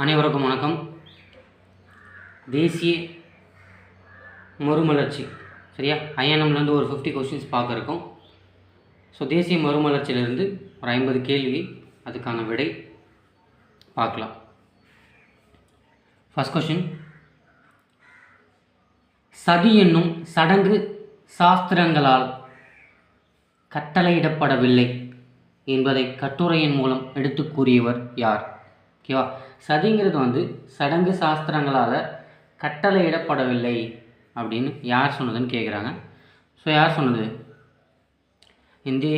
அனைவருக்கும் வணக்கம். தேசிய மறுமலர்ச்சி சரியா, ஐஎன்எம்லேருந்து ஒரு 50 கொஸ்டின்ஸ் பார்க்க இருக்கோம். ஸோ தேசிய மறுமலர்ச்சியிலேருந்து ஒரு 50 கேள்வி, அதுக்கான விடை பார்க்கலாம். ஃபர்ஸ்ட் கொஸ்டின், சதி என்னும் சடங்கு சாஸ்திரங்களால் கட்டளையிடப்படவில்லை என்பதை கட்டுரையின் மூலம் எடுத்து கூறியவர் யார்? ஓகேவா, சதிங்கிறது சடங்கு சாஸ்திரங்களால் கட்டளையிடப்படவில்லை அப்படின்னு யார் சொன்னதுன்னு கேட்குறாங்க. ஸோ யார் சொன்னது? இந்திய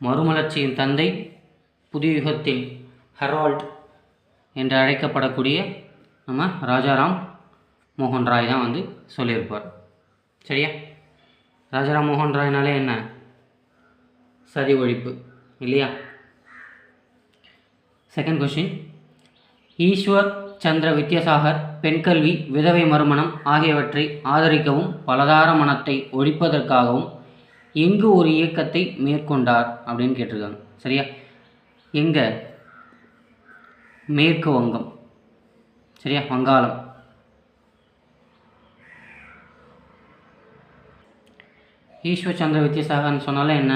மறுமலர்ச்சியின் தந்தை, புதிய யுகத்தில் ஹெரால்ட் என்று அழைக்கப்படக்கூடிய நம்ம ராஜாராம் மோகன் ராய் தான் சொல்லியிருப்பார். சரியா, ராஜாராம் மோகன் ராய்னாலே என்ன? சதி ஒழிப்பு இல்லையா? செகண்ட் கொஸ்டின், ஈஸ்வர் சந்திர வித்யாசாகர் பெண்கல்வி, விதவை மறுமணம் ஆகியவற்றை ஆதரிக்கவும் பலதார மனத்தை ஒழிப்பதற்காகவும் எங்கு ஒரு இயக்கத்தை மேற்கொண்டார் அப்படின்னு கேட்டிருக்காங்க. சரியா, எங்கே? மேற்கு வங்கம். சரியா, வங்காளம். ஈஸ்வர் சந்திர வித்யாசாகர்னு சொன்னாலே என்ன?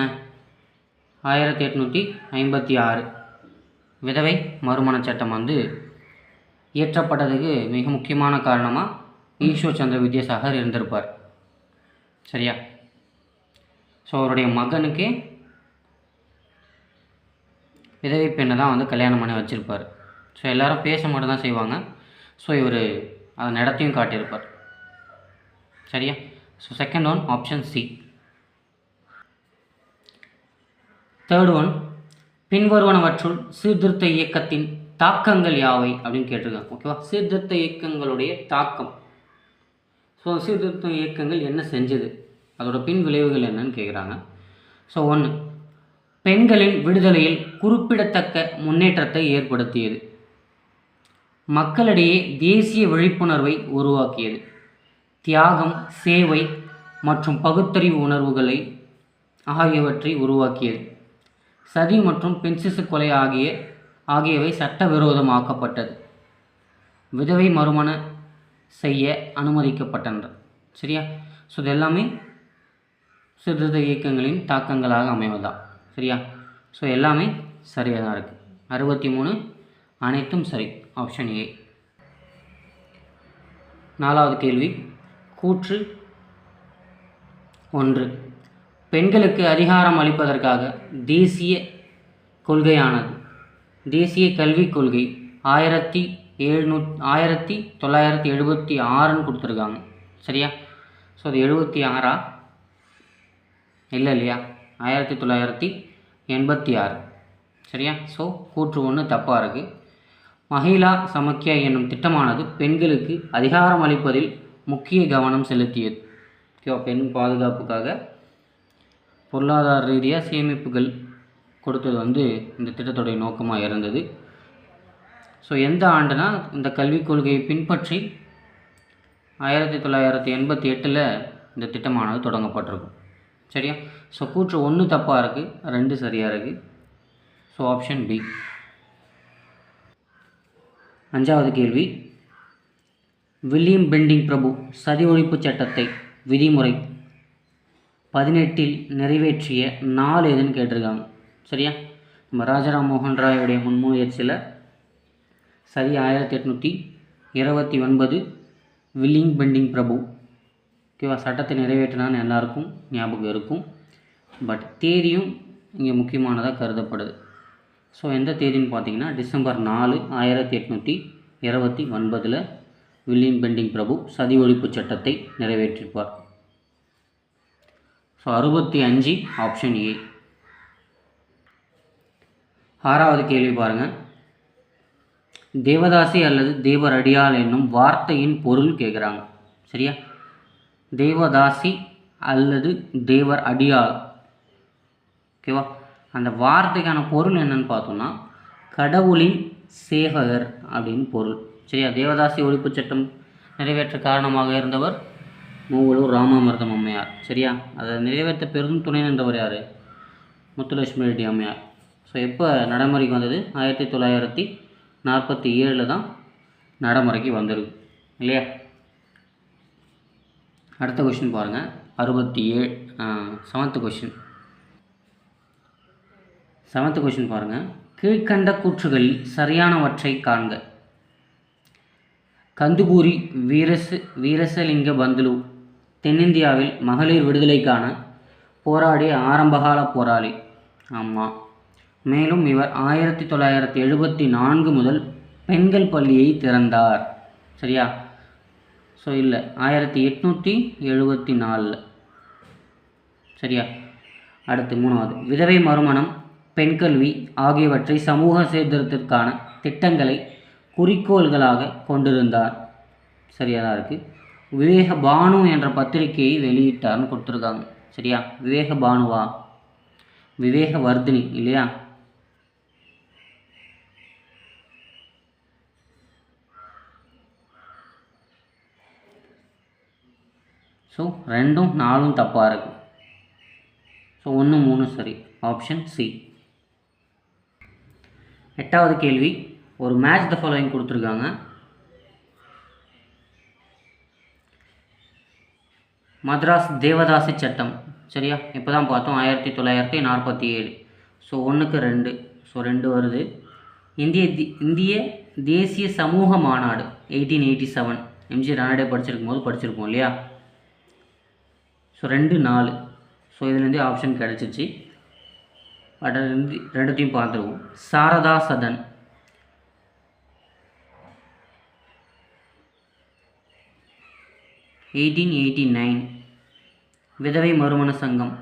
1856 விதவை மறுமண சட்டம் இயற்றப்பட்டதுக்கு மிக முக்கியமான காரணமாக ஈஸ்வர் சந்திர வித்யாசாகர் இருந்திருப்பார். சரியா, ஸோ அவருடைய மகனுக்கு விதவை பெண்ணை தான் கல்யாணம் பண்ணி வச்சுருப்பார். ஸோ எல்லோரும் பேச மட்டும் தான் செய்வாங்க. ஸோ இவர் அதை நடத்தியும் காட்டியிருப்பார். சரியா, so second one option C. Third one, பின்வருவனவற்றுள் சீர்திருத்த இயக்கத்தின் தாக்கங்கள் யாவை அப்படின்னு கேட்டிருக்காங்க. ஓகேவா, சீர்திருத்த இயக்கங்களுடைய தாக்கம். ஸோ சீர்திருத்த இயக்கங்கள் என்ன செஞ்சது, அதோட பின் விளைவுகள் என்னன்னு கேட்குறாங்க. ஸோ 1, பெண்களின் விடுதலையில் குறிப்பிடத்தக்க முன்னேற்றத்தை ஏற்படுத்தியது, மக்களிடையே தேசிய விழிப்புணர்வை உருவாக்கியது, தியாகம், சேவை மற்றும் பகுத்தறிவு உணர்வுகளை ஆகியவற்றை உருவாக்கியது, சதி மற்றும் பெண் சிசு கொலை ஆகியவை சட்டவிரோதமாக்கப்பட்டது, விதவை மறுமண செய்ய அனுமதிக்கப்பட்டனர். சரியா, ஸோ இது எல்லாமே சீர்திருத்த இயக்கங்களின் தாக்கங்களாக அமைவதான். சரியா, ஸோ எல்லாமே சரியாக தான் இருக்குது. 63 அனைத்தும் சரி. Option A. 4வது கேள்வி, கூற்று 1, பெண்களுக்கு அதிகாரம் அளிப்பதற்காக தேசிய கொள்கையானது தேசிய கல்விக் கொள்கை 1976 கொடுத்துருக்காங்க. சரியா, ஸோ அது 76 இல்லையா? 1986. சரியா, ஸோ கூற்று 1 தப்பாக இருக்குது. மகிழா சமக்கியா என்னும் திட்டமானது பெண்களுக்கு அதிகாரம் அளிப்பதில் முக்கிய கவனம் செலுத்தியது. ஓகேவா, பெண் பாதுகாப்புக்காக பொருளாதார ரீதியாக சேமிப்புகள் கொடுத்தது இந்த திட்டத்துடைய நோக்கமாக இருந்தது. ஸோ எந்த ஆண்டுனா இந்த கல்விக் கொள்கையை பின்பற்றி 1988 இந்த திட்டமானது தொடங்கப்பட்டிருக்கும். சரியா, ஸோ கூற்று 1 தப்பாக இருக்குது, 2 சரியாக இருக்குது. So option B. 5வது கேள்வி, வில்லியம் பெண்டிங் பிரபு சதி ஒழிப்பு சட்டத்தை விதிமுறை 18 நிறைவேற்றிய நாள் எதுன்னு கேட்டிருக்காங்க. சரியா, நம்ம ராஜாராம் மோகன் ராயுடைய முன்முயற்சியில் சரி 1829 வில்லியம் பெண்டிங் பிரபு. ஓகேவா, சட்டத்தை நிறைவேற்றினான்னு எல்லாருக்கும் ஞாபகம் இருக்கும். பட் தேதியும் இங்கே முக்கியமானதாக கருதப்படுது. ஸோ எந்த தேதின்னு பார்த்தீங்கன்னா டிசம்பர் 4, 1829 வில்லியம் பெண்டிங் பிரபு சதி ஒழிப்பு சட்டத்தை நிறைவேற்றிருப்பார். So 65 option A. 6வது கேள்வி பாருங்கள், தேவதாசி அல்லது தேவர் அடியாள் என்னும் வார்த்தையின் பொருள் கேட்குறாங்க. சரியா, தேவதாசி அல்லது தேவர் அடியாள். ஓகேவா, அந்த வார்த்தைக்கான பொருள் என்னன்னு பார்த்தோம்னா கடவுளின் சேவகர் அப்படின்னு பொருள். சரியா, தேவதாசி ஒழிப்பு சட்டம் நிறைவேற்ற காரணமாக இருந்தவர் மூவலூர் ராமாமிர்தம் அம்மையார். சரியா, அதை நிறைவேற்ற பெரும் துணை நின்றவர் யார்? முத்துலட்சுமி ரெட்டி அம்மையார். ஸோ எப்போ நடைமுறைக்கு வந்தது? 47 தான் நடைமுறைக்கு வந்துருக்கு இல்லையா. அடுத்த கொஷின் பாருங்கள். 7th question. 7th கொஷின் பாருங்கள். கீழ்கண்ட கூற்றுகளில் சரியானவற்றை காண்க. கந்துகூரி வீரசலிங்க பந்துலு தென்னிந்தியாவில் மகளிர் விடுதலைக்கான போராடிய ஆரம்பகால போராளி. ஆமாம். மேலும் இவர் 1974 முதல் பெண்கள் பள்ளியை திறந்தார். சரியா? ஸோ இல்லை, 1874. சரியா? அடுத்து 3வது, விதவை மறுமணம், பெண் கல்வி ஆகியவற்றை சமூக சீர்திருத்தத்திற்கான திட்டங்களை குறிக்கோள்களாக கொண்டிருந்தார். சரியாக தான் இருக்குது. விவேக பானு என்ற பத்திரிகையை வெளியிட்டார்னு கொடுத்துருக்காங்க. சரியா? விவேக பானுவா? விவேக வர்தினி இல்லையா? ஸோ 2ம் 4ம் தப்பாக இருக்குது. ஸோ 1 3 சரி. Option C. 8வது கேள்வி. ஒரு மேட்ச் த ஃபாலோயிங் கொடுத்துருக்காங்க. மദ്രാஸ் தேவதாசி சட்டம். சரியா? இப்போ தான் பார்த்தோம், 1947. ஸோ 1க்கு 2. ஸோ 2 வருது. இந்திய தேசிய சமூக மாநாடு 1887. எம்ஜிஆர் ராணடே படிச்சிருக்கும் போது படிச்சிருப்போம் இல்லையா? ஸோ 2 4. ஸோ இதுலேருந்து ஆப்ஷன் கிடச்சிச்சு. பட் ரெண்டுத்தையும் பார்த்துருவோம். சாரதா சதன் 1889. விதவை மறுமண சங்கம்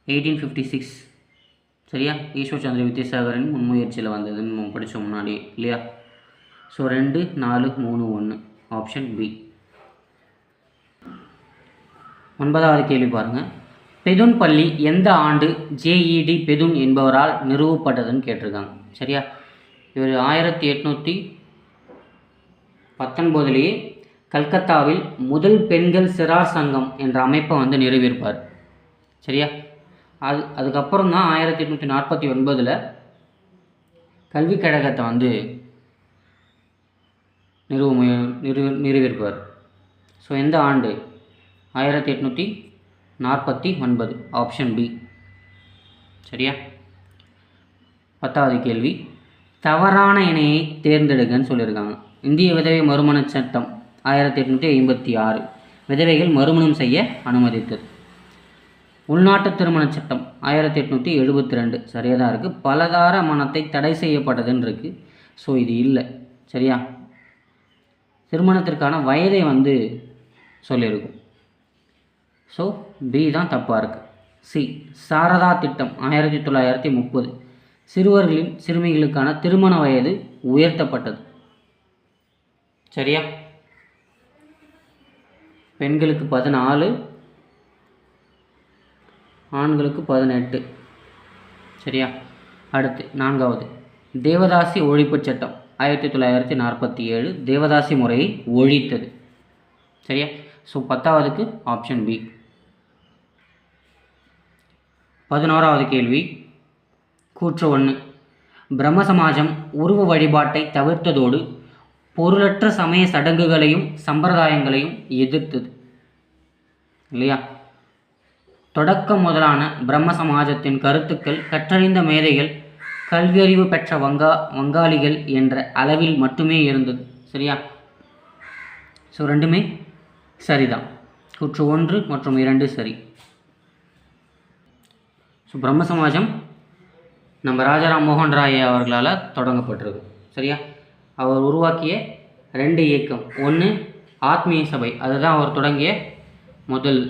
1856. சரியா? ஈஸ்வர் சந்திர வித்யாசாகரின் முன்முயற்சியில் வந்ததுன்னு நம்ம படித்தோம் முன்னாடி இல்லையா? ஸோ 2 4 3 1. Option B. 9வது கேள்வி பாருங்கள். பெதுன் பள்ளி எந்த ஆண்டு ஜேஇடி பெதுன் என்பவரால் நிறுவப்பட்டதுன்னு கேட்டிருக்காங்க. சரியா? இவர் 1819 கல்கத்தாவில் முதல் பெண்கள் சிறார் சங்கம் என்ற அமைப்பை நிறுவியிருப்பார். சரியா? அதுக்கப்புறம் தான் 1849 கல்விக் கழகத்தை நிறுவியிருப்பார். ஸோ எந்த ஆண்டு? 1849. Option B. சரியா? 10வது கேள்வி. தவறான இணையை தேர்ந்தெடுக்கன்னு சொல்லியிருக்காங்க. இந்திய விதவை மறுமண சட்டம் 1856 விதவைகள் மறுமணம் செய்ய அனுமதித்தது. உள்நாட்டு திருமண சட்டம் 1872 சரியாக தான் இருக்குது. பலதார மணத்தை தடை செய்யப்பட்டதுன்னு இருக்குது. ஸோ இது இல்லை. சரியா? திருமணத்திற்கான வயதை சொல்லியிருக்கும். ஸோ பி தான் தப்பாக இருக்குது. சி. சாரதா திட்டம் 1930 சிறுமிகளுக்கான திருமண வயது உயர்த்தப்பட்டது. சரியா? பெண்களுக்கு 14, ஆண்களுக்கு 18. சரியா? அடுத்து 4வது தேவதாசி ஒழிப்பு சட்டம் 1947 தேவதாசி முறையை ஒழித்தது. சரியா? ஸோ 10வதுக்கு ஆப்ஷன் பி. 11வது கேள்வி. கூற்று 1. பிரம்ம சமாஜம் உருவ வழிபாட்டை தவிர்த்ததோடு பொருளற்ற சமய சடங்குகளையும் சம்பிரதாயங்களையும் எதிர்த்தது. இல்லையா? தொடக்கம் முதலான பிரம்ம சமாஜத்தின் கருத்துக்கள் கற்றறிந்த மேதைகள் கல்வியறிவு பெற்ற வங்காளிகள் என்ற அளவில் மட்டுமே இருந்தது. சரியா? ஸோ 2மே சரிதான். கூற்று 1 மற்றும் 2 சரி. ஸோ பிரம்ம சமாஜம் நம்ம ராஜாராம் மோகன் ராய் அவர்களால் தொடங்கப்பட்டிருக்கு. சரியா? அவர் உருவாக்கிய 2 இயக்கம். 1 ஆத்மீய சபை, அதுதான் அவர் தொடங்கிய முதல்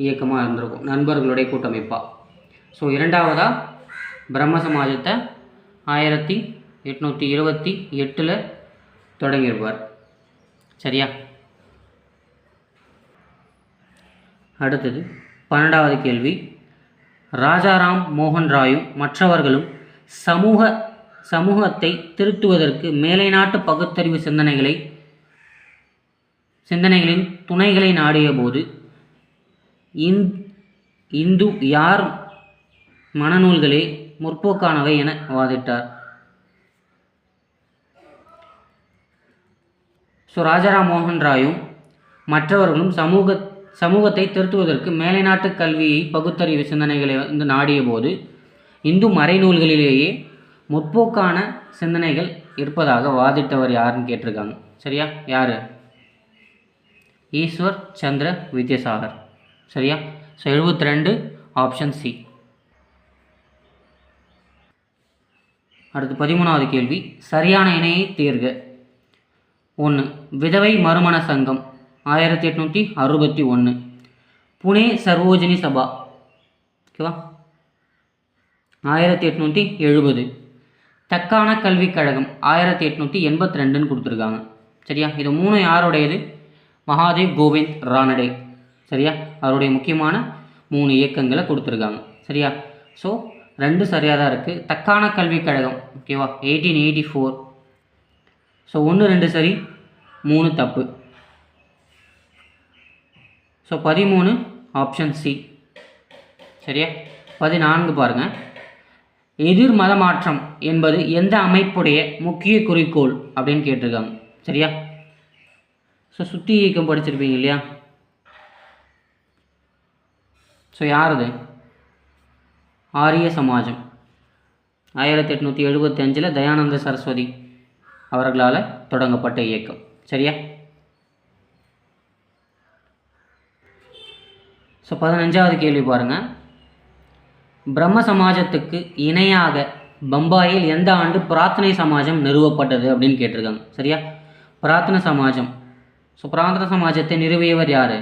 இயக்கமாக இருந்திருக்கும், நண்பர்களுடைய கூட்டமைப்பாக. ஸோ 2வதாக பிரம்ம சமாஜத்தை 1828 தொடங்கியிருப்பார். சரியா? அடுத்தது 12வது கேள்வி. ராஜாராம் மோகன் ராயும் மற்றவர்களும் சமூகத்தை திருத்துவதற்கு மேலை நாட்டு பகுத்தறிவு சிந்தனைகளின் துணைகளை நாடிய போது இந்து யார் மனநூல்களே முற்போக்கானவை என வாதிட்டார். ஸோ ராஜாராம் மோகன் ராயும் மற்றவர்களும் சமூகத்தை திருத்துவதற்கு மேலை நாட்டு கல்வியை பகுத்தறிவு சிந்தனைகளை நாடிய போது இந்து மறைநூல்களிலேயே முற்போக்கான சிந்தனைகள் இருப்பதாக வாதிட்டவர் யாருன்னு கேட்டிருக்காங்க. சரியா? யார்? ஈஸ்வர் சந்திர வித்யாசாகர். சரியா? So 72 option C. அடுத்து 13வது கேள்வி, சரியான இணையை தேர்க. 1. விதவை மறுமண சங்கம் 1861. புனே சர்வோஜினி சபா, ஓகேவா, 1870. தக்கான கல்விக் கழகம் 1882ன்னு கொடுத்துருக்காங்க. சரியா? இது 3 யாருடையது? மகாதேவ் கோவிந்த் ரானடே. சரியா? அவருடைய முக்கியமான 3 இயக்கங்களை கொடுத்துருக்காங்க. சரியா? ஸோ 2 சரியாக தான் இருக்குது. தக்கான கல்விக் கழகம், ஓகேவா, 1884. ஸோ 1 2 சரி, 3 தப்பு. So 13 option C. சரியா? 14 பாருங்கள், எதிர் மத மாற்றம் என்பது எந்த அமைப்புடைய முக்கிய குறிக்கோள் அப்படின்னு கேட்டிருக்காங்க. சரியா? ஸோ சுத்தி இயக்கம் படிச்சிருப்பீங்க இல்லையா? ஸோ யாருது? ஆரிய சமாஜம் 1875 தயானந்த சரஸ்வதி அவர்களால் தொடங்கப்பட்ட இயக்கம். சரியா? ஸோ 15வது கேள்வி பாருங்கள், பிரம்ம சமாஜத்துக்கு இணையாக பம்பாயில் எந்த ஆண்டு பிரார்த்தனை சமாஜம் நிறுவப்பட்டது அப்படின்னு கேட்டிருக்காங்க. சரியா? பிரார்த்தனை சமாஜம். ஸோ பிரார்த்தனை சமாஜத்தை நிறுவியவர் யார்?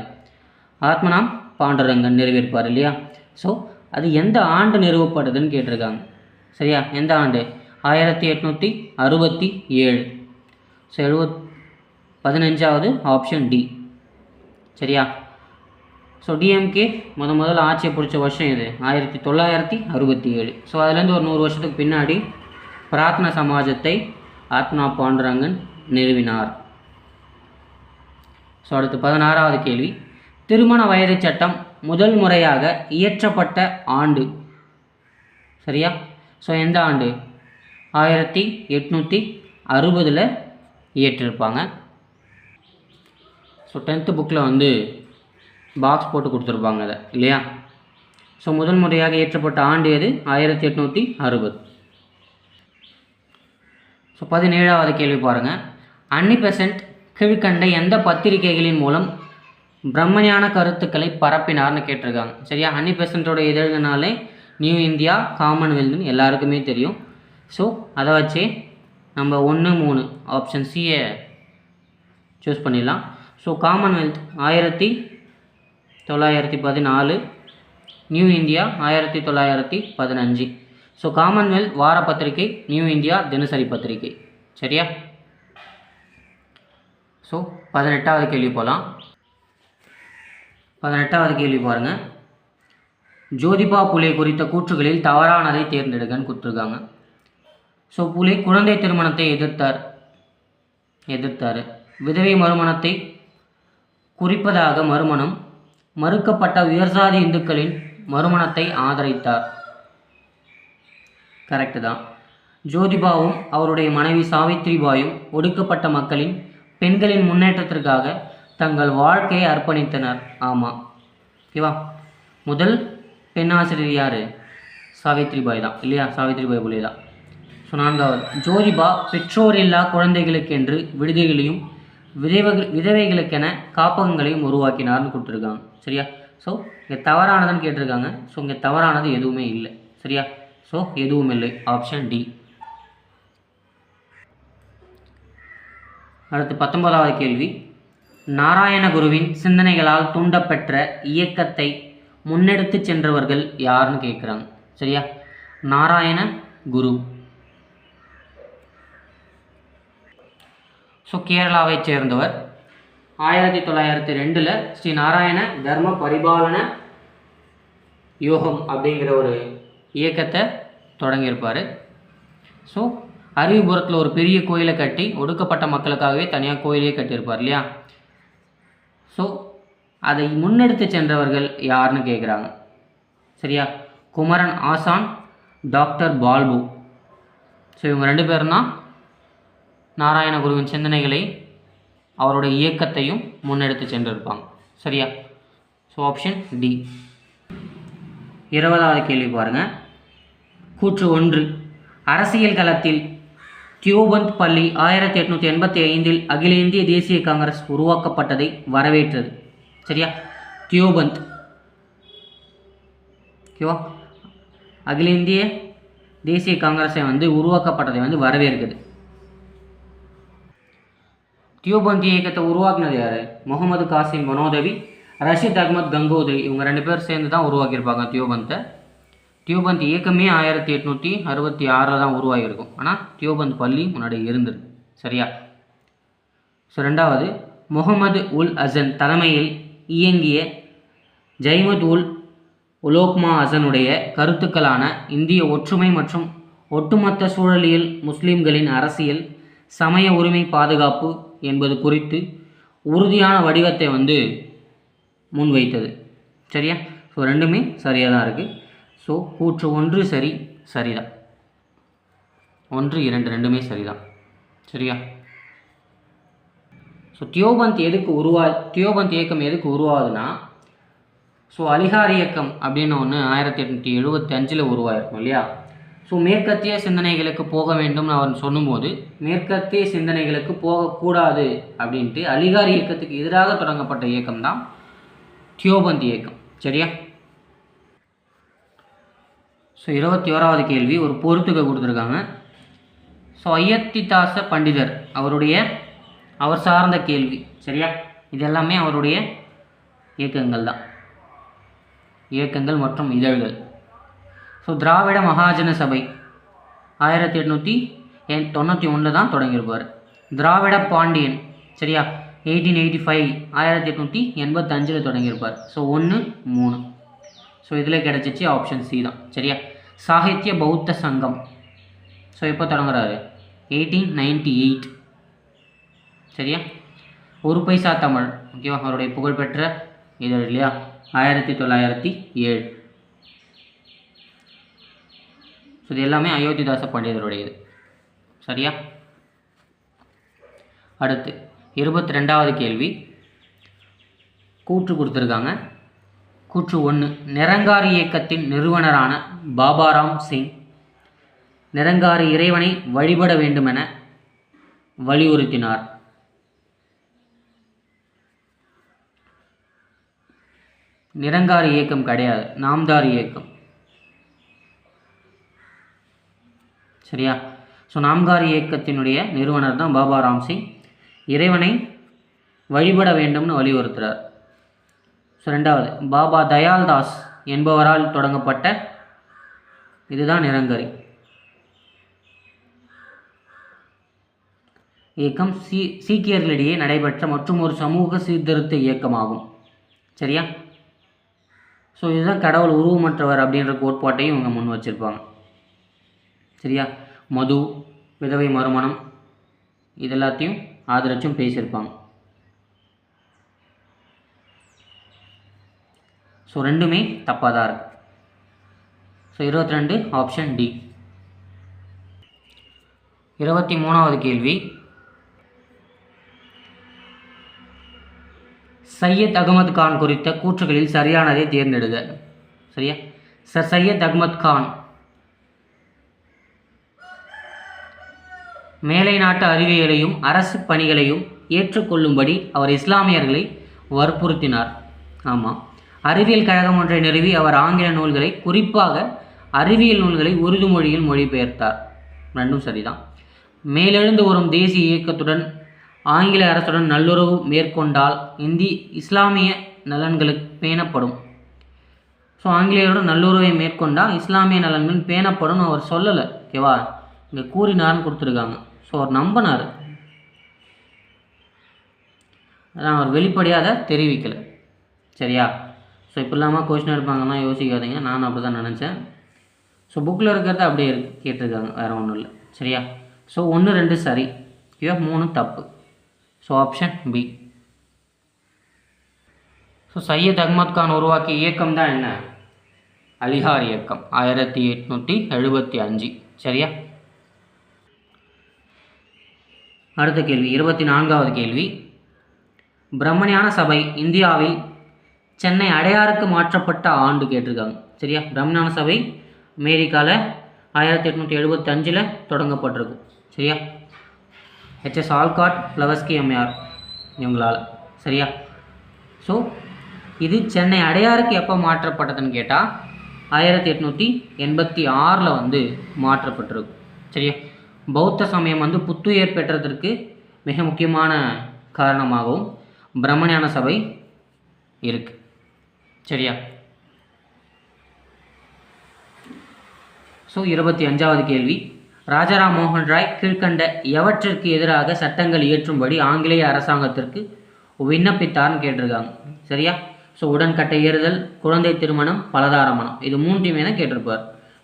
ஆத்மநாம் பாண்டுரங்கன் நிறுவியிருப்பார் இல்லையா? ஸோ அது எந்த ஆண்டு நிறுவப்பட்டதுன்னு கேட்டிருக்காங்க. சரியா? எந்த ஆண்டு? 1867. ஸோ 15வது ஆப்ஷன் டி. சரியா? ஸோ டிஎம்கே முதல்ல ஆட்சியை பிடிச்ச வருஷம் இது 1967. ஸோ அதுலேருந்து ஒரு 100 வருஷத்துக்கு பின்னாடி பிரார்த்தனை சமாஜத்தை ஆத்மனா பாண்டுரங்கன் நிறுவினார். ஸோ அடுத்து 16வது கேள்வி, திருமண வயது சட்டம் முதல் முறையாக இயற்றப்பட்ட ஆண்டு. சரியா? ஸோ எந்த ஆண்டு? 1860 இயற்றிருப்பாங்க. ஸோ 10th புக்கில் பாக்ஸ் போட்டு கொடுத்துருப்பாங்க அதை இல்லையா? ஸோ முதல் முறையாக இயற்றப்பட்ட ஆண்டு எது? 1860. ஸோ 17வது கேள்வி பாருங்கள், அன்னி பெசன்ட் கீழ்கண்ட எந்த பத்திரிகைகளின் மூலம் பிரம்மஞான கருத்துக்களை பரப்பினார்னு கேட்டிருக்காங்க. சரியா? அன்னி பெசன்ட்டோட இதழ்னாலே நியூ இந்தியா, காமன்வெல்த்னு எல்லாருக்குமே தெரியும். ஸோ அதை வச்சே நம்ம 1 3 ஆப்ஷன் சியை சூஸ் பண்ணிடலாம். So Commonwealth 1914, new India 1915. So Commonwealth வார பத்திரிகை, நியூ இந்தியா தினசரி பத்திரிகை. சரியா? ஸோ 18வது கேள்வி போகலாம். 18வது கேள்வி பாருங்கள், ஜோதிபா புலே குறித்த கூற்றுகளில் தவறானதை தேர்ந்தெடுக்கன்னு கொடுத்துருக்காங்க. ஸோ புலே குழந்தை திருமணத்தை எதிர்த்தார். விதவை மறுமணத்தை குறிப்பதாக மறுமணம் மறுக்கப்பட்ட உயர்சாதி இந்துக்களின் மறுமணத்தை ஆதரித்தார். கரெக்டு தான். ஜோதிபாவும் அவருடைய மனைவி சாவித்ரிபாயும் ஒடுக்கப்பட்ட மக்களின் பெண்களின் முன்னேற்றத்திற்காக தங்கள் வாழ்க்கையை அர்ப்பணித்தனர். ஆமாம், ஓகேவா. முதல் பெண்ணாசிரியர் யார்? சாவித்ரிபாய் தான் இல்லையா? சாவித்ரிபாய் புலே தான். ஸோ 4வது, ஜோதிபா பெற்றோரில்லா குழந்தைகளுக்கென்று விடுதிகளையும் விதவைகளுக்கென காப்பகங்களையும் உருவாக்கினார்னு கொடுத்துருக்காங்க. சரியா? ஸோ இங்கே தவறானதுன்னு கேட்டிருக்காங்க. ஸோ இங்கே தவறானது எதுவுமே இல்லை. சரியா? ஸோ எதுவும் இல்லை, ஆப்ஷன் டி. அடுத்து 19வது கேள்வி, நாராயணகுருவின் சிந்தனைகளால் தூண்டப்பெற்ற இயக்கத்தை முன்னெடுத்து சென்றவர்கள் யாருன்னு கேட்குறாங்க. சரியா? நாராயண குரு. ஸோ கேரளாவை சேர்ந்தவர். 1902 ஸ்ரீ நாராயண தர்ம பரிபாலன யோகம் அப்படிங்கிற ஒரு இயக்கத்தை தொடங்கியிருப்பார். ஸோ அருவிபுரத்தில் ஒரு பெரிய கோயிலை கட்டி ஒடுக்கப்பட்ட மக்களுக்காகவே தனியாக கோயிலே கட்டியிருப்பார் இல்லையா? ஸோ அதை முன்னெடுத்து சென்றவர்கள் யாருன்னு கேட்குறாங்க. சரியா? குமரன் ஆசான், டாக்டர் பால்பு. ஸோ இவங்க 2 பேரும் தான் நாராயணகுருவின் சிந்தனைகளை அவருடைய இயக்கத்தையும் முன்னெடுத்து சென்றிருப்பாங்க. சரியா? So option D. 20வது கேள்வி பாருங்கள். கூற்று 1. அரசியல் களத்தில் தியோபந்த் பள்ளி 1885 அகில இந்திய தேசிய காங்கிரஸ் உருவாக்கப்பட்டதை வரவேற்றது. சரியா? தியோபந்த், ஓகேவா, அகில இந்திய தேசிய காங்கிரஸை உருவாக்கப்பட்டதை வரவேற்குது. தியோபந்த் இயக்கத்தை உருவாக்குனது யார்? முகமது காசிம் மனோதவி, ரஷீத் அகமது கங்கோத்ரி, இவங்க 2 பேர் சேர்ந்து தான் உருவாக்கியிருப்பாங்க தியோபந்தை. தியோபந்த் இயக்கமே 1866 தான் உருவாகியிருக்கும். ஆனால் தியோபந்த் பள்ளி முன்னாடி இருந்தது. சரியா? ஸோ 2வது, முகமது உல் அசன் தலைமையில் இயங்கிய ஜைமத் உல் உலோக்மா அசனுடைய கருத்துக்களான இந்திய ஒற்றுமை மற்றும் ஒட்டுமொத்த சூழலியல், முஸ்லிம்களின் அரசியல், சமய உரிமை பாதுகாப்பு என்பது குறித்து உறுதியான வடிவத்தை முன்வைத்தது. சரியா? ஸோ 2மே சரியாக தான் இருக்குது. ஸோ கூற்று 1 சரிதான். 1, 2 2மே சரிதான். சரியா? ஸோ தியோபந்த் இயக்கம் எதுக்கு உருவாகுதுன்னா, ஸோ அலிகார் இயக்கம் அப்படின்னு ஒன்று 1875 உருவாயிருக்கும் இல்லையா? ஸோ மேற்கத்திய சிந்தனைகளுக்கு போக வேண்டும்னு அவர் சொல்லும்போது, மேற்கத்திய சிந்தனைகளுக்கு போகக்கூடாது அப்படின்ட்டு அலிகார் இயக்கத்துக்கு எதிராக தொடங்கப்பட்ட இயக்கம் தான் தியோபந்த் இயக்கம். சரியா? ஸோ 21வது கேள்வி ஒரு பொறுத்துக்க கொடுத்துருக்காங்க. ஸோ அயோத்திதாச பண்டிதர் அவர் சார்ந்த கேள்வி. சரியா? இது எல்லாமே அவருடைய இயக்கங்கள் மற்றும் இதழ்கள். ஸோ திராவிட மகாஜன சபை 1891 தான் தொடங்கியிருப்பார். திராவிட பாண்டியன், சரியா, 1885 1885 தொடங்கியிருப்பார். ஸோ 1, 3. ஸோ இதில் கிடச்சிச்சு ஆப்ஷன் சி தான். சரியா? சாகித்ய பௌத்த சங்கம் ஸோ எப்போ தொடங்குறாரு? 1898. சரியா? ஒரு பைசா தமிழ், ஓகேவா, அவருடைய புகழ்பெற்ற இதழ் இல்லையா, 1907. ஸோ இது எல்லாமே அயோத்திதாச பண்டிதருடையது. சரியா? அடுத்து 22வது கேள்வி கூற்று கொடுத்துருக்காங்க. கூற்று 1. நிரங்காரி இயக்கத்தின் நிறுவனரான பாபாராம் சிங் நிரங்காரி இறைவனை வழிபட வேண்டுமென வலியுறுத்தினார். நிரங்காரி இயக்கம் கிடையாது, நாம்தாரி இயக்கம். சரியா? ஸோ நாம்தாரி இயக்கத்தினுடைய நிறுவனர் தான் பாபாராம் சிங். இறைவனை வழிபட வேண்டும்னு வலியுறுத்துகிறார். ஸோ 2வது, பாபா தயால்தாஸ் என்பவரால் தொடங்கப்பட்ட இதுதான் நிரங்கரி இயக்கம். சீக்கியர்களிடையே நடைபெற்ற மற்றும் ஒரு சமூக சீர்திருத்த இயக்கமாகும். சரியா? ஸோ இதுதான் கடவுள் உருவமற்றவர் அப்படின்ற கோட்பாட்டையும் இவங்க முன் வச்சுருப்பாங்க. சரியா? மது, விதவை மறுமணம் இதெல்லாத்தையும் ஆதரிச்சும் பேசியிருப்பாங்க. ஸோ 2மே தப்பாக தான் இருக்குது. So 22 option D. 23வது கேள்வி சையத் அகமது கான் குறித்த கூற்றுகளில் சரியானதை தேர்ந்தெடுக. சரியா? சர் சையத் அகமது கான் மேலை நாட்டு அறிவியலையும் அரசு பணிகளையும் ஏற்றுக்கொள்ளும்படி அவர் இஸ்லாமியர்களை வற்புறுத்தினார். ஆமாம். அறிவியல் கழகம் ஒன்றை நிறுவி அவர் ஆங்கில நூல்களை, குறிப்பாக அறிவியல் நூல்களை உருது மொழியில் மொழிபெயர்த்தார். 2ம் சரிதான். மேலெழுந்து வரும் தேசிய இயக்கத்துடன் ஆங்கில அரசுடன் நல்லுறவு மேற்கொண்டால் இஸ்லாமிய நலன்களுக்கு பேணப்படும். ஸோ ஆங்கிலேயருடன் நல்லுறவை மேற்கொண்டால் இஸ்லாமிய நலன்கள் பேணப்படும் அவர் சொல்லலை. ஓகேவா? இங்கே கூறினார்னு கொடுத்துருக்காங்க. ஸோ அவர் நம்பினார், அதான் அவர் வெளிப்படையாக தெரிவிக்கலை. சரியா? ஸோ இப்போ இல்லாமல் கொஸ்டின் எடுப்பாங்கன்னா யோசிக்காதீங்க, நானும் அப்படி தான் நினச்சேன். ஸோ புக்கில் இருக்கிறத அப்படியே கேட்டிருக்காங்க, வேறு ஒன்றும் இல்லை. சரியா? ஸோ 1, 2 சரி, 3 தப்பு. So option B. So Syed Ahmed Khan உருவாக்கிய இயக்கம் தான் என்ன? அலிகார் இயக்கம் 1875. சரியா? அடுத்த கேள்வி 24வது கேள்வி பிரம்மஞான சபை இந்தியாவில் சென்னை அடையாருக்கு மாற்றப்பட்ட ஆண்டு கேட்டிருக்காங்க. சரியா, பிரம்மஞான சபை அமெரிக்காவில் 1875 தொடங்கப்பட்டிருக்கும். சரியா, ஹெச்எஸ் ஆல்காட், பிளவஸ்கி அம்மையார் இவங்களால். சரியா, ஸோ இது சென்னை அடையாருக்கு எப்போ மாற்றப்பட்டதுன்னு கேட்டால் 1886 வந்து மாற்றப்பட்டிருக்கும். சரியா, பௌத்த சமயம் வந்து புத்துயிர் பெற்றதற்கு மிக முக்கியமான காரணமாகவும் பிரம்மஞான சபை இருக்கு. சரியா, ஸோ 25வது கேள்வி, ராஜாராம் மோகன் ராய் கீழ்கண்ட எவற்றிற்கு எதிராக சட்டங்கள் இயற்றும்படி ஆங்கிலேய அரசாங்கத்திற்கு விண்ணப்பித்தார்னு கேட்டிருக்காங்க. சரியா, ஸோ உடன்கட்டை ஏறுதல், குழந்தை திருமணம், பலதார மனம், இது மூன்றையுமே தான் கேட்டிருப்பார்.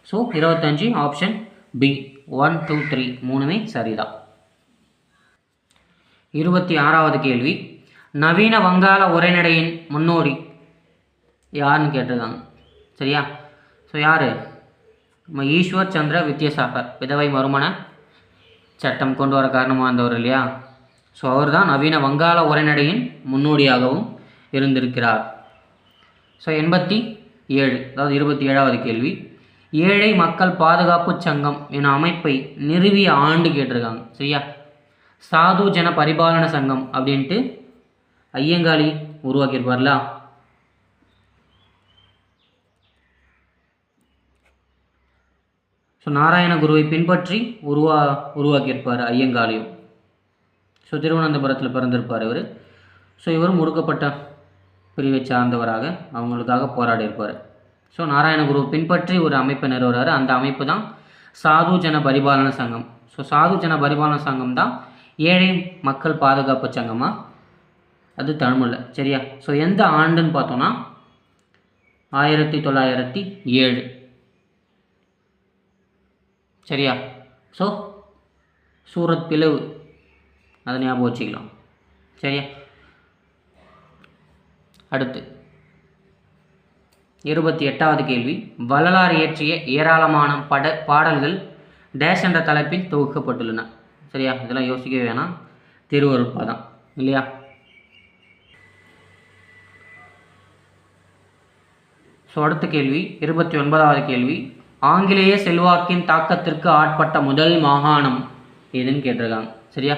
ஸோ 25 ஆப்ஷன் பி 1, 2, 3 மூணுமே சரிதான். 26வது கேள்வி, நவீன வங்காள உரைநடையின் முன்னோடி யாருன்னு கேட்டிருக்காங்க. சரியா, ஸோ யார்? நம்ம ஈஸ்வர் சந்திர வித்யாசாகர், விதவை மறுமண சட்டம் கொண்டு வர காரணமாக இருந்தவர் இல்லையா. ஸோ அவர் தான் நவீன வங்காள உரைநடையின் முன்னோடியாகவும் இருந்திருக்கிறார். ஸோ 87, அதாவது 27வது கேள்வி, ஏழை மக்கள் பாதுகாப்பு சங்கம் எனும் அமைப்பை நிறுவிய ஆண்டு கேட்டிருக்காங்க. சரியா, சாது ஜன பரிபாலன சங்கம் அப்படின்ட்டு ஐயங்காளி உருவாக்கியிருப்பார்ல. ஸோ நாராயண குருவை பின்பற்றி உருவாக்கியிருப்பார் ஐயங்காளியும். ஸோ திருவனந்தபுரத்தில் பிறந்திருப்பார் இவர். ஸோ இவரும் ஒடுக்கப்பட்ட பிரிவை சார்ந்தவராக அவங்களுக்காக போராடி இருப்பார். ஸோ நாராயண குருவை பின்பற்றி ஒரு அமைப்பை நிறுவுறாரு. அந்த அமைப்பு தான் சாது ஜன பரிபாலன சங்கம். ஸோ சாது ஜன பரிபாலன சங்கம் தான் ஏழை மக்கள் பாதுகாப்பு சங்கமாக அது தமிழில். சரியா, ஸோ எந்த ஆண்டுன்னு பார்த்தோன்னா 1907. சரியா, ஸோ சூரத் பிளவு அதை ஞாபகம் வச்சுக்கலாம். சரியா, அடுத்து 28வது கேள்வி, வள்ளலார் இயற்றிய ஏராளமான பாடல்கள் டேஷ் என்ற தலைப்பில் தொகுக்கப்பட்டுள்ளன. சரியா, இதெல்லாம் யோசிக்க வேணாம், திருவருட்பா தான் இல்லையா. ஸோ அடுத்த கேள்வி 29வது கேள்வி, ஆங்கிலேய செல்வாக்கின் தாக்கத்திற்கு ஆட்பட்ட முதல் மாகாணம் எதுன்னு கேட்டிருக்காங்க. சரியா,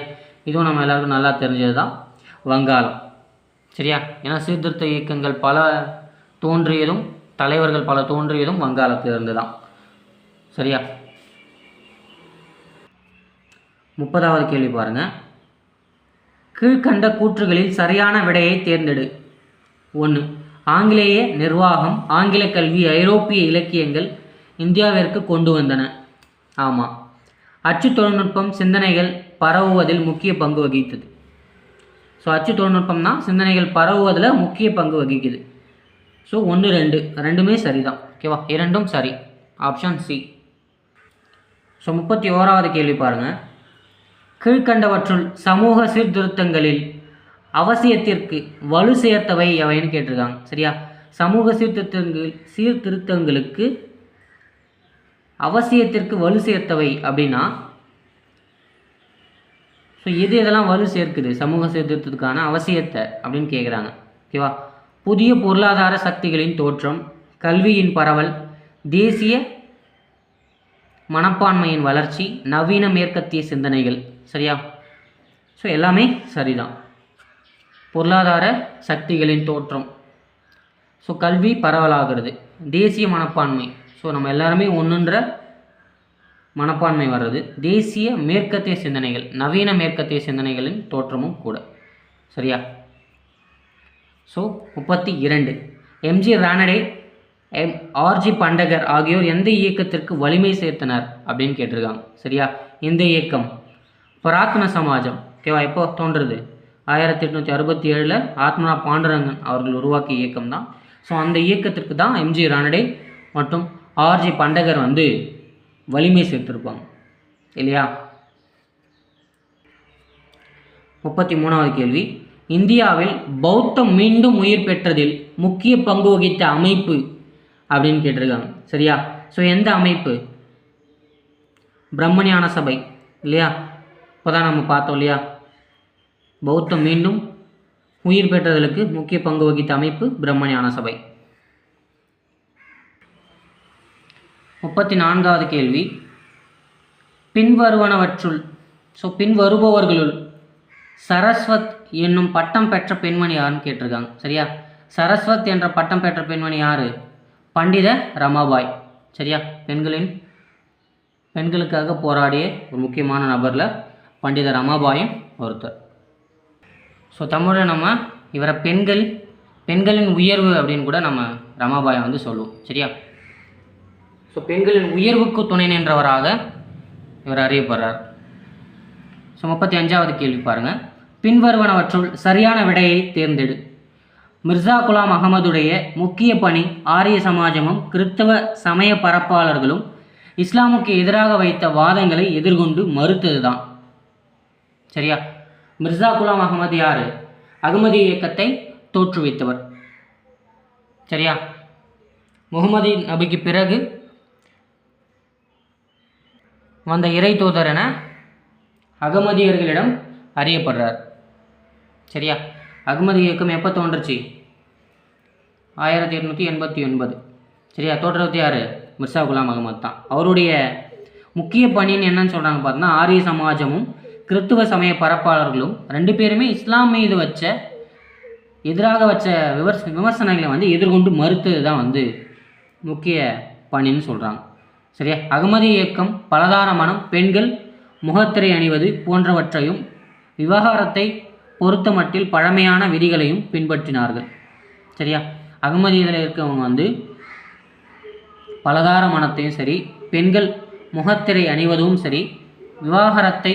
இதுவும் நம்ம எல்லாருக்கும் நல்லா தெரிஞ்சது தான், வங்காளம். சரியா, ஏன்னா சீர்திருத்த இயக்கங்கள் பல தோன்றியதும் தலைவர்கள் பல தோன்றியதும் வங்காளத்திலிருந்து தான். சரியா, 30வது கேள்வி பாருங்க, கீழ்கண்ட கூற்றுகளில் சரியான விடையை தேர்ந்தெடு. 1, ஆங்கிலேய நிர்வாகம், ஆங்கில கல்வி, ஐரோப்பிய இலக்கியங்கள் இந்தியாவிற்கு கொண்டு வந்தன. ஆமாம். அச்சு தொழில்நுட்பம் சிந்தனைகள் பரவுவதில் முக்கிய பங்கு வகித்தது. ஸோ அச்சு தொழில்நுட்பம் தான் சிந்தனைகள் பரவுவதில் முக்கிய பங்கு வகிக்குது. ஸோ 1, 2 ரெண்டுமே சரி தான். ஓகேவா, இரண்டும் சரி, ஆப்ஷன் சி. ஸோ 31வது கேள்வி பாருங்கள், கீழ்கண்டவற்றுள் சமூக சீர்திருத்தங்களில் அவசியத்திற்கு வலு சேர்த்தவை எவைன்னு கேட்டிருக்காங்க. சரியா, சமூக சீர்திருத்தங்களுக்கு அவசியத்திற்கு வலு சேர்த்தவை அப்படின்னா ஸோ இதெல்லாம் வலு சேர்க்குது சமூக சீர்திருத்தத்துக்கான அவசியத்தை அப்படின்னு கேட்குறாங்க. ஓகேவா, புதிய பொருளாதார சக்திகளின் தோற்றம், கல்வியின் பரவல், தேசிய மனப்பான்மையின் வளர்ச்சி, நவீன மேற்கத்திய சிந்தனைகள். சரியா, ஸோ எல்லாமே சரிதான். பொருளாதார சக்திகளின் தோற்றம், ஸோ கல்வி பரவலாகிறது, தேசிய மனப்பான்மை, ஸோ நம்ம எல்லாருமே ஒன்றுன்ற மனப்பான்மை வர்றது, தேசிய மேற்கத்திய சிந்தனைகள், நவீன மேற்கத்திய சிந்தனைகளின் தோற்றமும் கூட. சரியா, so 32, MG Ranade, RJ Bhandarkar ஆகியோர் எந்த இயக்கத்திற்கு வலிமை சேர்த்தனர் அப்படின்னு கேட்டிருக்காங்க. சரியா, இந்த இயக்கம் பிரார்த்தன சமாஜம். ஓகேவா, எப்போ தோன்றுறது? 1867 ஆத்மனா பாண்டுரங்கன் அவர்கள் உருவாக்கிய இயக்கம் தான். ஸோ அந்த இயக்கத்திற்கு தான் எம்ஜி ரானடே மற்றும் ஆர்ஜி பண்டகர் வந்து வலிமை சேர்த்திருப்பாங்க இல்லையா. 33வது கேள்வி, இந்தியாவில் பௌத்தம் மீண்டும் உயிர் பெற்றதில் முக்கிய பங்கு வகித்த அமைப்பு அப்படின்னு கேட்டிருக்காங்க. சரியா, ஸோ எந்த அமைப்பு? பிரம்மஞான சபை இல்லையா. இப்போ தான் நம்ம பார்த்தோம் இல்லையா, பௌத்தம் மீண்டும் உயிர் பெற்றதற்கு முக்கிய பங்கு வகித்த அமைப்பு பிரம்மஞான சபை. 34வது கேள்வி, பின்வருவனவற்றுள் பின்வருபவர்களுள் சரஸ்வத் என்னும் பட்டம் பெற்ற பெண்மணி யாருன்னு கேட்டிருக்காங்க. சரியா, சரஸ்வத் என்ற பட்டம் பெற்ற பெண்மணி யாரு? பண்டித ரமாபாய். சரியா, பெண்களுக்காக போராடிய ஒரு முக்கியமான நபரில் பண்டித ரமாபாயும் ஒருத்தர். ஸோ தமிழில் நம்ம இவரை பெண்களின் உயர்வு அப்படின்னு கூட நம்ம ரமாபாயை வந்து சொல்லுவோம். சரியா, ஸோ பெண்களின் உயர்வுக்கு துணை நின்றவராக இவர் அறியப்படுறார். ஸோ 35வது கேள்வி பாருங்கள், பின்வருவனவற்றுள் சரியான விடையை தேர்ந்தெடு. மிர்சா குலாம் அகமதுடைய முக்கிய பணி ஆரிய சமாஜமும் கிறிஸ்தவ சமய பரப்பாளர்களும் இஸ்லாமுக்கு எதிராக வைத்த வாதங்களை எதிர்கொண்டு மறுத்தது தான். சரியா, மிர்சா குலாம் அகமது யார்? அகமதி இயக்கத்தை தோற்றுவித்தவர். சரியா, முகமது நபிக்கு பிறகு வந்த இறை தூதர் என அகமதியர்களிடம் அறியப்படுறார். சரியா, அகமதி இயக்கம் எப்போ தோன்றுச்சு? 1889. சரியா, தோற்றுறது யார்? மிர்சா குலாம் அகமது தான். அவருடைய முக்கிய பணின்னு என்னன்னு சொல்கிறாங்க பார்த்தோன்னா, ஆரிய சமாஜமும் கிறிஸ்துவ சமய பரப்பாளர்களும் ரெண்டு பேருமே இஸ்லாம் மீது எதிராக வச்ச விமர்சனங்களை வந்து எதிர்கொண்டு மறுத்தது தான் வந்து முக்கிய பணின்னு சொல்கிறாங்க. சரியா, அகமதி இயக்கம் பலதார மனம், பெண்கள் முகத்திரை அணிவது போன்றவற்றையும் விவகாரத்தை பொறுத்த மட்டில் பழமையான விதிகளையும் பின்பற்றினார்கள். சரியா, அகமதியில் இருக்கவங்க வந்து பலதார மனத்தையும் சரி, பெண்கள் முகத்திரை அணிவதும் சரி, விவாகரத்தை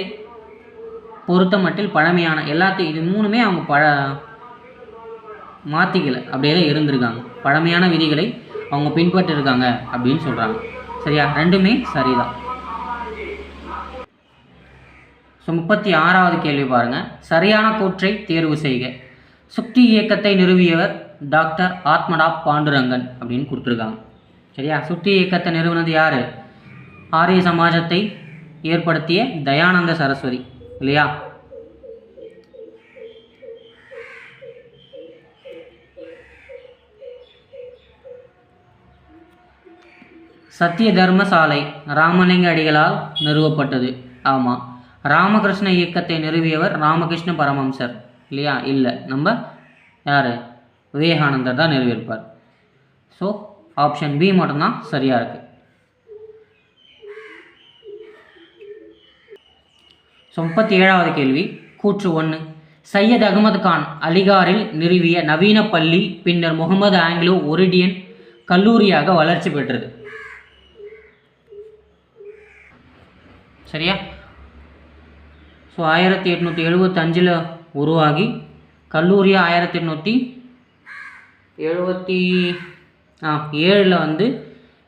பொறுத்த மட்டில் பழமையான எல்லாத்தையும், இது மூணுமே அவங்க மாற்றிக்கலை, அப்படியே தான் இருந்திருக்காங்க. பழமையான விதிகளை அவங்க பின்பற்றிருக்காங்க அப்படின்னு சொல்கிறாங்க. சரியா, ரெண்டுமே சரிதான். ஸோ 36வது கேள்வி பாருங்கள், சரியான கூற்றை தேர்வு செய்க. சுக்தி இயக்கத்தை நிறுவியவர் டாக்டர் ஆத்மடா பாண்டுரங்கன் அப்படின்னு கொடுத்துருக்காங்க. சரியா, சுக்தி இயக்கத்தை நிறுவனது யார்? ஆரிய சமாஜத்தை ஏற்படுத்திய தயானந்த சரஸ்வதி இல்லையா? சத்திய தர்மசாலை ராமலிங்க அடிகளால் நிறுவப்பட்டது. ஆமாம். ராமகிருஷ்ண இயக்கத்தை நிறுவியவர் ராமகிருஷ்ண பரமஹம்சர் இல்லையா? இல்லை, நம்ம யார்? விவேகானந்தர் தான் நிறுவியிருப்பார். ஸோ ஆப்ஷன் பி மட்டும்தான் சரியாக இருக்குது. ஸோ 37வது கேள்வி, கூற்று 1, சையத் அகமது கான் அலிகாரில் நிறுவிய நவீன பள்ளி பின்னர் முகமது ஆங்கிலோ ஒரிடியன் கல்லூரியாக வளர்ச்சி பெற்றது. சரியா? ஸோ 1875 உருவாகி கல்லூரி 1877 வந்து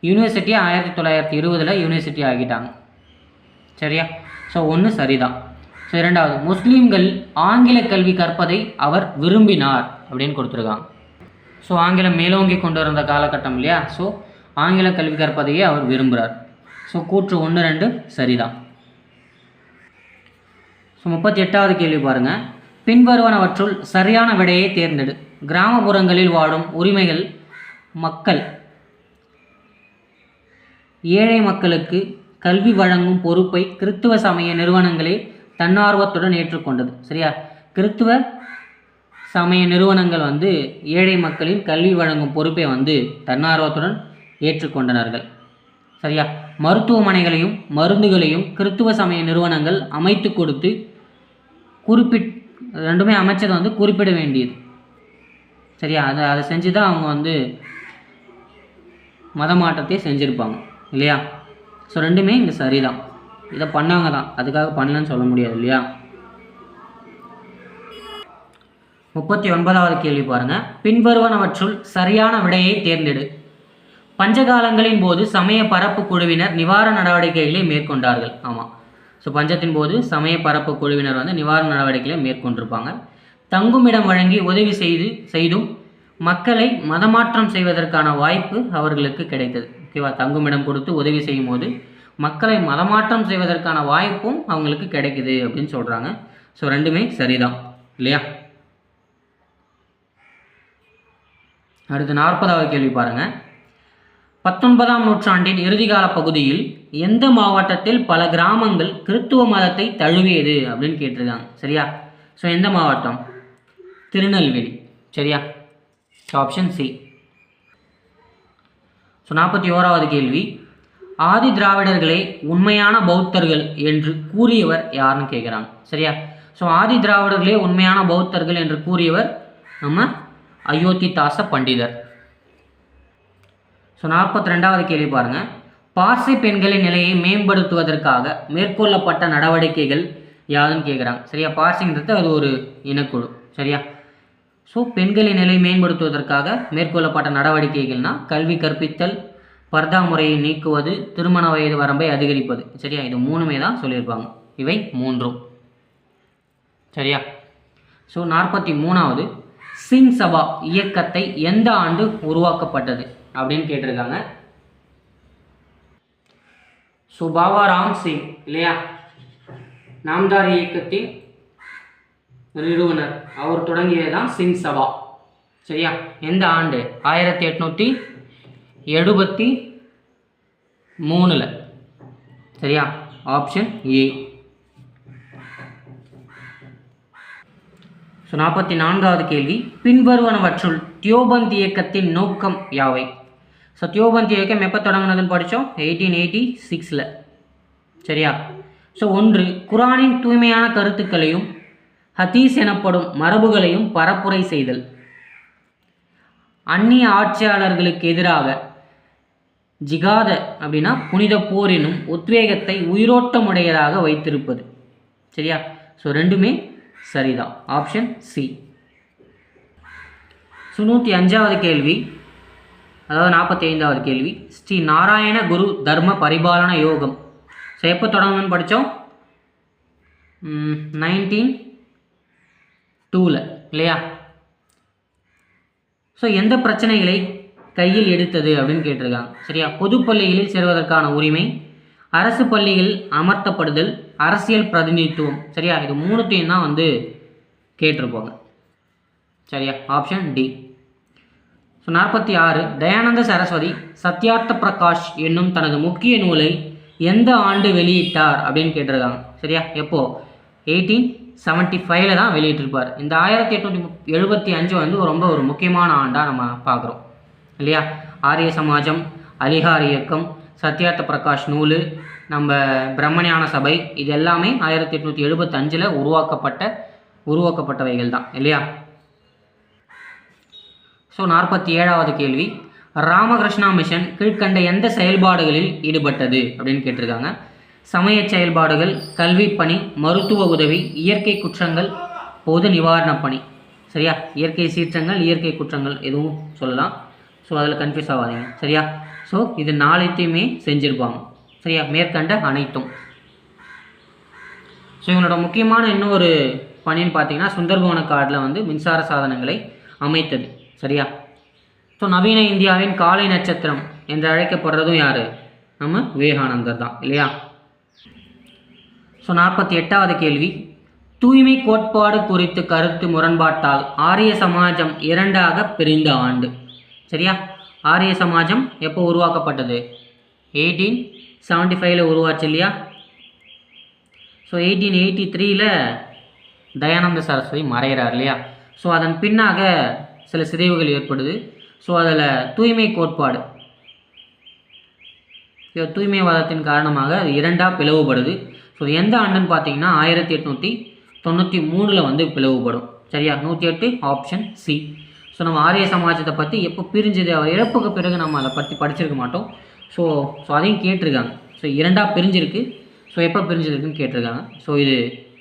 யூனிவர்சிட்டி 1920 யூனிவர்சிட்டி ஆகிட்டாங்க. சரியா? ஸோ 1 சரிதான். ஸோ 2வது, முஸ்லீம்கள் ஆங்கில கல்வி கற்பதை அவர் விரும்பினார் அப்படின்னு கொடுத்துருக்காங்க. ஸோ ஆங்கிலம் மேலோங்கி கொண்டு வந்த காலகட்டம் இல்லையா? ஸோ ஆங்கில கல்வி கற்பதையே அவர் விரும்புகிறார். ஸோ கூற்று 1, 2 சரிதான். ஸோ 38வது கேள்வி பாருங்கள், பின்வருவனவற்றுள் சரியான விடையை தேர்ந்தெடு. கிராமப்புறங்களில் வாழும் உரிமைகள் மக்கள் ஏழை மக்களுக்கு கல்வி வழங்கும் பொறுப்பை கிறிஸ்துவ சமய நிறுவனங்களே தன்னார்வத்துடன் ஏற்றுக்கொண்டது. சரியா? கிறிஸ்துவ சமய நிறுவனங்கள் வந்து ஏழை மக்களின் கல்வி வழங்கும் பொறுப்பை வந்து தன்னார்வத்துடன் ஏற்றுக்கொண்டனர்கள். சரியா? மருத்துவமனைகளையும் மருந்துகளையும் கிறிஸ்துவ சமய நிறுவனங்கள் அமைத்து கொடுத்து ரெண்டுமே அமைச்சதை வந்து குறிப்பிட வேண்டியது. சரியா? அதை செஞ்சு தான் அவங்க வந்து மத மாற்றத்தை செஞ்சுருப்பாங்க இல்லையா? ஸோ ரெண்டுமே இங்கே சரிதான். இதை பண்ணாங்க தான், அதுக்காக பண்ணலன்னு சொல்ல முடியாது இல்லையா? 39வது கேள்வி பாருங்கள், பின்வருவனவற்றுள் சரியான விடையை தேர்ந்தெடு. பஞ்சகாலங்களின் போது சமய பரப்பு குழுவினர் நிவாரண நடவடிக்கைகளை மேற்கொண்டார்கள். ஆமாம். ஸோ பஞ்சத்தின் போது சமய பரப்பு குழுவினர் வந்து நிவாரண நடவடிக்கைகளை மேற்கொண்டிருப்பாங்க. தங்குமிடம் வழங்கி உதவி செய்தும் மக்களை மதமாற்றம் செய்வதற்கான வாய்ப்பு அவர்களுக்கு கிடைத்தது. ஓகேவா? தங்குமிடம் கொடுத்து உதவி செய்யும் போது மக்களை மதமாற்றம் செய்வதற்கான வாய்ப்பும் அவங்களுக்கு கிடைக்குது அப்படின்னு சொல்கிறாங்க. ஸோ ரெண்டுமே சரிதான் இல்லையா? அடுத்து 40வது கேள்வி பாருங்கள். 19ஆம் நூற்றாண்டின் இறுதிகால பகுதியில் எந்த மாவட்டத்தில் பல கிராமங்கள் கிறித்துவ மதத்தை தழுவியது அப்படின்னு கேட்டிருக்காங்க. சரியா? ஸோ எந்த மாவட்டம்? திருநெல்வேலி. சரியா? So option C. ஸோ 41வது கேள்வி. ஆதி திராவிடர்களே உண்மையான பௌத்தர்கள் என்று கூறியவர் யாருன்னு கேட்குறாங்க. சரியா? ஸோ ஆதி திராவிடர்களே உண்மையான பௌத்தர்கள் என்று கூறியவர் நம்ம அயோத்திதாச பண்டிதர். ஸோ 42வது கேள்வி பாருங்கள். பார்சி பெண்களின் நிலையை மேம்படுத்துவதற்காக மேற்கொள்ளப்பட்ட நடவடிக்கைகள் யாருன்னு கேட்குறாங்க. சரியா? பார்சிங்கிறது அது ஒரு இனக்குழு. சரியா? ஸோ பெண்களின் நிலையை மேம்படுத்துவதற்காக மேற்கொள்ளப்பட்ட நடவடிக்கைகள்னால் கல்வி கற்பித்தல், பர்தா முறையை நீக்குவது, திருமண வயது வரம்பை அதிகரிப்பது. சரியா? இது 3மே தான் சொல்லியிருப்பாங்க. இவை 3. சரியா? ஸோ 43வது சிங் சபா இயக்கத்தை எந்த ஆண்டு உருவாக்கப்பட்டது அப்படின்னு கேட்டிருக்காங்க. ஸோ பாபா ராம் சிங் இல்லையா, நாம்தார் இயக்கத்தின் நிறுவனர், அவர் தொடங்கியதுதான் சிங் சபா. சரியா? எந்த ஆண்டு? 1873. சரியா? Option A. ஸோ 44வது கேள்வி. பின்வருவனவற்றுள் தியோபந்த் இயக்கத்தின் நோக்கம் யாவை? ஸோ தியோபந்த் இயக்கம் எப்போ தொடங்கினதுன்னு படித்தோம்? 1886. சரியா? ஸோ 1. குரானின் தூய்மையான கருத்துக்களையும் ஹதீஸ் எனப்படும் மரபுகளையும் பரப்புரை செய்தல். அந்நிய ஆட்சியாளர்களுக்கு எதிராக ஜிகாத அப்படின்னா புனித போர் எனும் உத்வேகத்தை உயிரோட்டமுடையதாக வைத்திருப்பது. சரியா? ஸோ 2மே சரிதான். Option C. ஸோ 105வது கேள்வி, அதாவது 45வது கேள்வி. ஸ்ரீ நாராயண குரு தர்ம பரிபாலன யோகம் ஸோ எப்போ தொடங்குன்னு படித்தோம்? 1902 இல்லையா? ஸோ எந்த பிரச்சனைகளை கையில் எடுத்தது அப்படின்னு கேட்டிருக்காங்க. சரியா? பொது பள்ளிகளில் சேர்வதற்கான உரிமை, அரசு பள்ளிகள் அமர்த்தப்படுதல், அரசியல் பிரதிநிதித்துவம். சரியா? இது 3த்தையும் தான் கேட்டிருப்பாங்க. சரியா? Option D. So 46. Dayanand Saraswati Satyarth Prakash என்னும் தனது முக்கிய நூலை எந்த ஆண்டு வெளியிட்டார் அப்படின்னு கேட்டிருக்காங்க. சரியா? எப்போ? 1875 தான் வெளியிட்டிருப்பார். இந்த 1875 ரொம்ப ஒரு முக்கியமான ஆண்டாக நம்ம பார்க்குறோம் இல்லையா? ஆரிய சமாஜம், அலிகார் இயக்கம், சத்யார்த்த பிரகாஷ் நூல், நம்ம பிரம்மஞான சபை, இது எல்லாமே 1875 உருவாக்கப்பட்டவைகள் தான் இல்லையா? ஸோ 47வது கேள்வி. ராமகிருஷ்ணா மிஷன் கீழ்கண்ட எந்த செயல்பாடுகளில் ஈடுபட்டது அப்படின்னு கேட்டிருக்காங்க. சமய செயல்பாடுகள், கல்வி பணி, மருத்துவ உதவி, இயற்கை குற்றங்கள், பொது நிவாரணப் பணி. சரியா? இயற்கை சீற்றங்கள், இயற்கை குற்றங்கள் எதுவும் சொல்லலாம். ஸோ அதில் கன்ஃபியூஸ் ஆகாதீங்க. சரியா? ஸோ இது 4த்தையுமே செஞ்சுருப்பாங்க. சரியா? மேற்கண்ட அனைத்தும். ஸோ இவங்களோட முக்கியமான இன்னொரு பணின்னு பார்த்தீங்கன்னா சுந்தர்பவன காட்டில் மின்சார சாதனங்களை அமைத்தது. சரியா? ஸோ நவீன இந்தியாவின் காலை நட்சத்திரம் என்று அழைக்கப்படுறதும் யார்? நம்ம விவேகானந்தர் தான் இல்லையா? ஸோ 48வது கேள்வி. தூய்மை கோட்பாடு குறித்து கருத்து முரண்பாட்டால் ஆரிய சமாஜம் 2ஆக பிரிந்த ஆண்டு. சரியா? ஆரிய சமாஜம் எப்போ உருவாக்கப்பட்டது? 1875 உருவாச்சு இல்லையா? ஸோ 1883 தயானந்த சரஸ்வதி மறைகிறார் இல்லையா? ஸோ அதன் பின்னாக சில சிதைவுகள் ஏற்படுது. ஸோ அதில் தூய்மை கோட்பாடு, தூய்மைவாதத்தின் காரணமாக அது 2ஆக பிளவுபடுது. ஸோ எந்த ஆண்டுன்னு பார்த்தீங்கன்னா 1893 பிளவுபடும். சரியா? 108 ஆப்ஷன் சி. ஸோ நம்ம ஆரிய சமாஜத்தை பற்றி எப்போ பிரிஞ்சது, அவர் இறப்புக்கு பிறகு நம்ம அதை பற்றி படிச்சிருக்க மாட்டோம். ஸோ அதையும் கேட்டிருக்காங்க. ஸோ 2ஆக பிரிஞ்சிருக்கு. ஸோ எப்போ பிரிஞ்சிருக்குன்னு கேட்டிருக்காங்க. ஸோ இது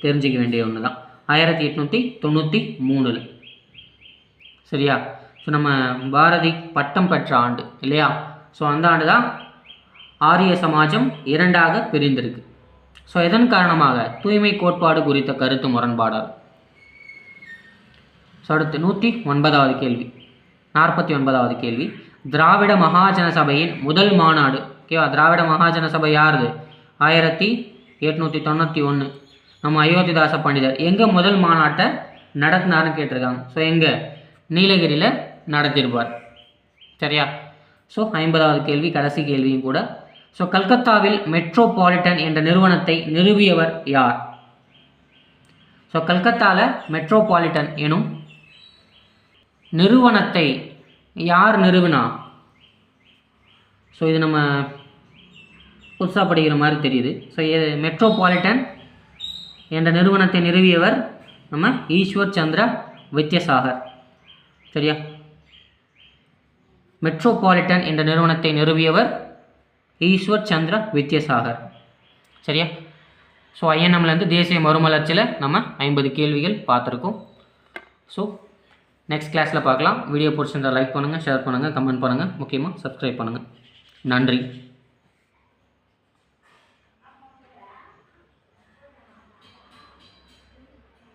தெரிஞ்சிக்க வேண்டிய ஒன்று தான். 1893. சரியா? ஸோ நம்ம பாரதி பட்டம் பெற்ற ஆண்டு இல்லையா? ஸோ அந்த ஆண்டு தான் ஆரிய சமாஜம் 2ஆக பிரிந்திருக்கு. ஸோ இதன் காரணமாக தூய்மை கோட்பாடு குறித்த கருத்து முரண்பாடால். ஸோ அடுத்து 109வது கேள்வி. 49வது கேள்வி. திராவிட மகாஜன சபையின் முதல் மாநாடு. ஓகேவா? திராவிட மகாஜன சபை யாருது? 1891. நம்ம அயோத்திதாச பண்டிதர் எங்கே முதல் மாநாட்டை நடத்தினார்னு கேட்டிருக்காங்க. ஸோ எங்கே? நீலகிரியில் நடத்தியிருப்பார். சரியா? ஸோ 50வது கேள்வி, கடைசி கேள்வியும் கூட. ஸோ கல்கத்தாவில் மெட்ரோபாலிட்டன் என்ற நிறுவனத்தை நிறுவியவர் யார்? ஸோ கல்கத்தாவில் மெட்ரோபாலிட்டன் எனும் நிறுவனத்தை யார் நிறுவினா? ஸோ இது நம்ம புதுசாக படிக்கிற மாதிரி தெரியுது. ஸோ மெட்ரோபாலிட்டன் என்ற நிறுவனத்தை நிறுவியவர் நம்ம ஈஸ்வர் சந்திர வித்யாசாகர். சரியா? மெட்ரோபாலிட்டன் என்ற நிறுவனத்தை நிறுவியவர் ஈஸ்வர் சந்திர வித்யாசாகர். சரியா? ஸோ ஐஎன்எம்லேருந்து தேசிய மறுமலர்ச்சியில் நம்ம 50 கேள்விகள் பார்த்துருக்கோம். ஸோ நெக்ஸ்ட் கிளாஸில் பார்க்கலாம். வீடியோ பிடிச்சிருந்தால் லைக் பண்ணுங்கள், ஷேர் பண்ணுங்கள், கமெண்ட் பண்ணுங்கள், முக்கியமாக சப்ஸ்கிரைப் பண்ணுங்கள். நன்றி.